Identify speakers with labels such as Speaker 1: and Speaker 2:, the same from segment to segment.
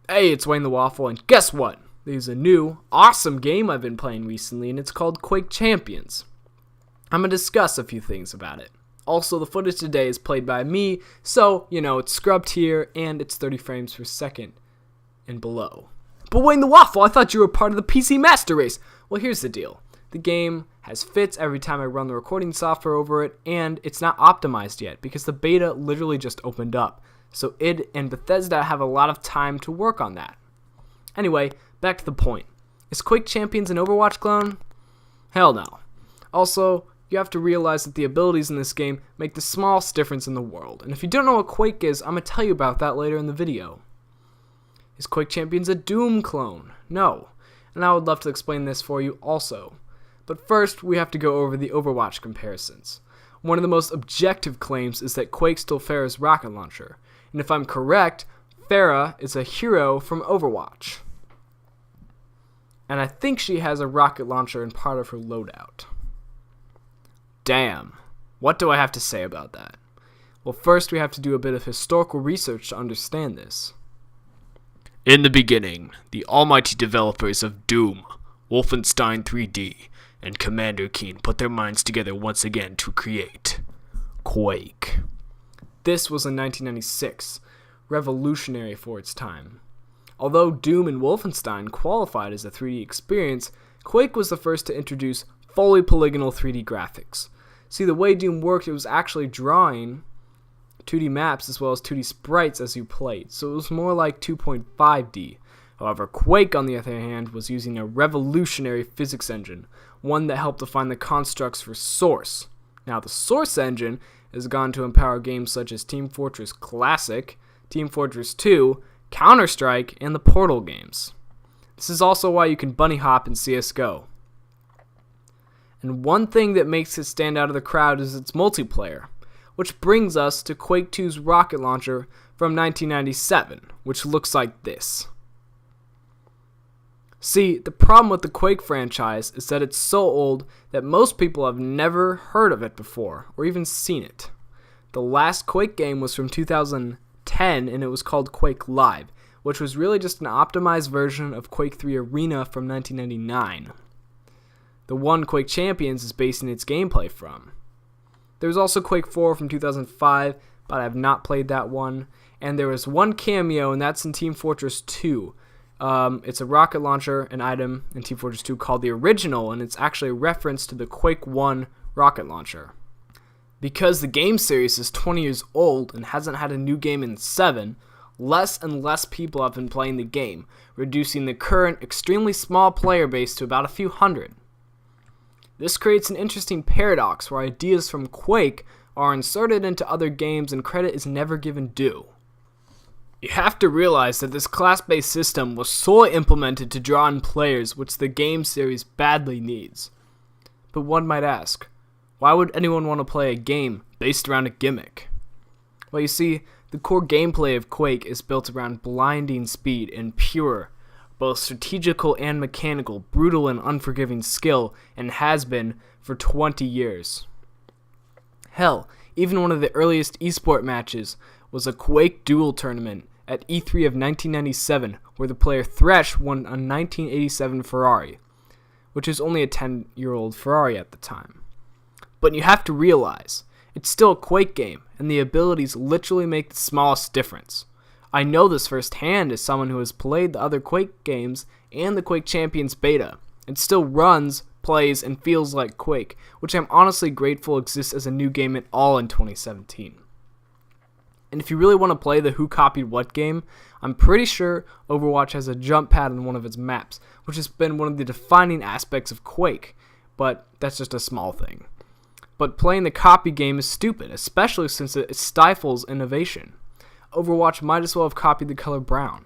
Speaker 1: Hey, it's Wayne the Waffle, and guess what? There's a new, awesome game I've been playing recently, and it's called Quake Champions. I'm going to discuss a few things about it. Also, the footage today is played by me, so, it's scrubbed here, and it's 30 frames per second and below. But Wayne the Waffle, I thought you were part of the PC Master Race. Well, here's the deal. The game has fits every time I run the recording software over it, and it's not optimized yet, because the beta literally just opened up. So id and Bethesda have a lot of time to work on that. Anyway, back to the point. Is Quake Champions an Overwatch clone? Hell no. Also, you have to realize that the abilities in this game make the smallest difference in the world. And if you don't know what Quake is, I'm going to tell you about that later in the video. Is Quake Champions a Doom clone? No. And I would love to explain this for you also. But first, we have to go over the Overwatch comparisons. One of the most objective claims is that Quake stole Pharah's rocket launcher. And if I'm correct, Pharah is a hero from Overwatch. And I think she has a rocket launcher in part of her loadout. Damn. What do I have to say about that? Well, first we have to do a bit of historical research to understand this.
Speaker 2: In the beginning, the almighty developers of Doom, Wolfenstein 3D, and Commander Keen put their minds together once again to create Quake.
Speaker 1: This was in 1996, revolutionary for its time. Although Doom and Wolfenstein qualified as a 3D experience, Quake was the first to introduce fully polygonal 3D graphics. See, the way Doom worked, it was actually drawing 2D maps as well as 2D sprites as you played, so it was more like 2.5D. However, Quake, on the other hand, was using a revolutionary physics engine, one that helped define the constructs for Source. Now, the Source engine has gone to empower games such as Team Fortress Classic, Team Fortress 2, Counter-Strike, and the Portal games. This is also why you can bunny hop in CSGO. And one thing that makes it stand out of the crowd is its multiplayer, which brings us to Quake 2's rocket launcher from 1997, which looks like this. See, the problem with the Quake franchise is that it's so old that most people have never heard of it before, or even seen it. The last Quake game was from 2010, and it was called Quake Live, which was really just an optimized version of Quake 3 Arena from 1999. The one Quake Champions is basing its gameplay from. There was also Quake 4 from 2005, but I have not played that one. And there was one cameo, and that's in Team Fortress 2. It's a rocket launcher, an item in Team Fortress 2 called the Original, and it's actually a reference to the Quake 1 rocket launcher. Because the game series is 20 years old and hasn't had a new game in 7, less and less people have been playing the game, reducing the current extremely small player base to about a few hundred. This creates an interesting paradox where ideas from Quake are inserted into other games and credit is never given due. You have to realize that this class-based system was solely implemented to draw in players, which the game series badly needs. But one might ask, why would anyone want to play a game based around a gimmick? Well, you see, the core gameplay of Quake is built around blinding speed and pure, both strategical and mechanical, brutal and unforgiving skill, and has been for 20 years. Hell, even one of the earliest esport matches was a Quake Duel tournament at E3 of 1997, where the player Thresh won a 1987 Ferrari, which is only a 10-year-old Ferrari at the time. But you have to realize, it's still a Quake game, and the abilities literally make the smallest difference. I know this firsthand as someone who has played the other Quake games and the Quake Champions beta. It still runs, plays, and feels like Quake, which I'm honestly grateful exists as a new game at all in 2017. And if you really want to play the Who Copied What game, I'm pretty sure Overwatch has a jump pad on one of its maps, which has been one of the defining aspects of Quake, but that's just a small thing. But playing the copy game is stupid, especially since it stifles innovation. Overwatch might as well have copied the color brown.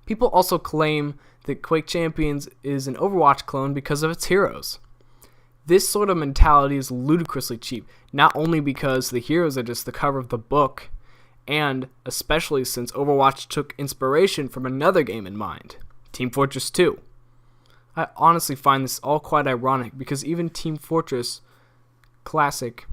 Speaker 1: People also claim that Quake Champions is an Overwatch clone because of its heroes. This sort of mentality is ludicrously cheap, not only because the heroes are just the cover of the book, and especially since Overwatch took inspiration from another game in mind, Team Fortress 2. I honestly find this all quite ironic because even Team Fortress Classic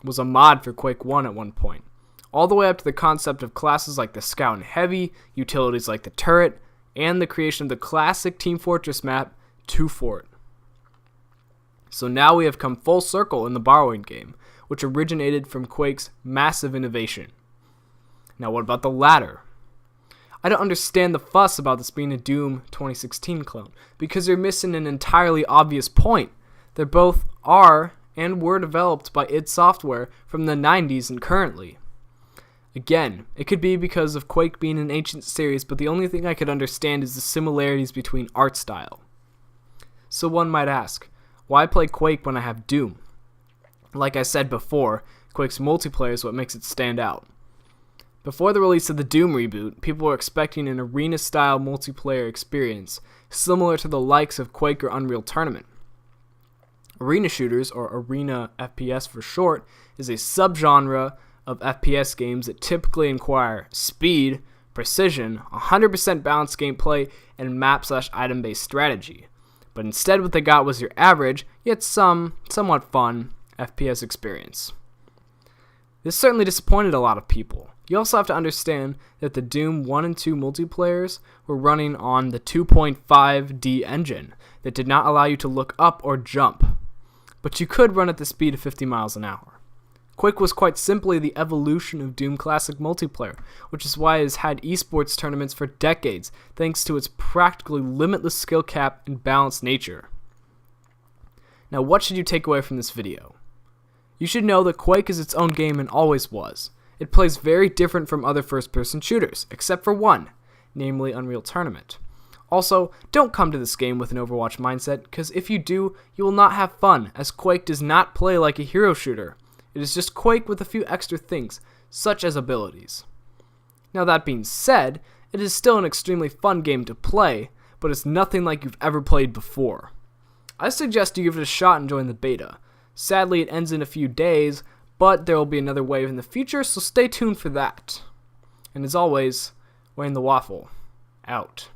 Speaker 1: was a mod for Quake 1 at one point. all the way up to the concept of classes like the Scout and Heavy, utilities like the Turret, and the creation of the classic Team Fortress map, 2 Fort. So now we have come full circle in the borrowing game, which originated from Quake's massive innovation. Now what about the latter? I don't understand the fuss about this being a Doom 2016 clone, because you're missing an entirely obvious point. They both are and were developed by id Software from the 90s and currently. Again, it could be because of Quake being an ancient series, but the only thing I could understand is the similarities between art style. So one might ask, why play Quake when I have Doom? Like I said before, Quake's multiplayer is what makes it stand out. Before the release of the Doom reboot, people were expecting an arena-style multiplayer experience, similar to the likes of Quake or Unreal Tournament. Arena shooters, or Arena FPS for short, is a subgenre of FPS games that typically require speed, precision, 100% balanced gameplay, and map/item-based strategy. But instead what they got was your average, yet somewhat fun, FPS experience. This certainly disappointed a lot of people. You also have to understand that the Doom 1 and 2 multiplayers were running on the 2.5D engine that did not allow you to look up or jump, but you could run at the speed of 50 miles an hour. Quake was quite simply the evolution of Doom Classic multiplayer, which is why it has had esports tournaments for decades, thanks to its practically limitless skill cap and balanced nature. Now what should you take away from this video? You should know that Quake is its own game and always was. It plays very different from other first-person shooters, except for one, namely Unreal Tournament. Also, don't come to this game with an Overwatch mindset, because if you do, you will not have fun, as Quake does not play like a hero shooter. It is just Quake with a few extra things, such as abilities. Now that being said, it is still an extremely fun game to play, but it's nothing like you've ever played before. I suggest you give it a shot and join the beta. Sadly, it ends in a few days, but there will be another wave in the future, so stay tuned for that. And as always, Wayne the Waffle, out.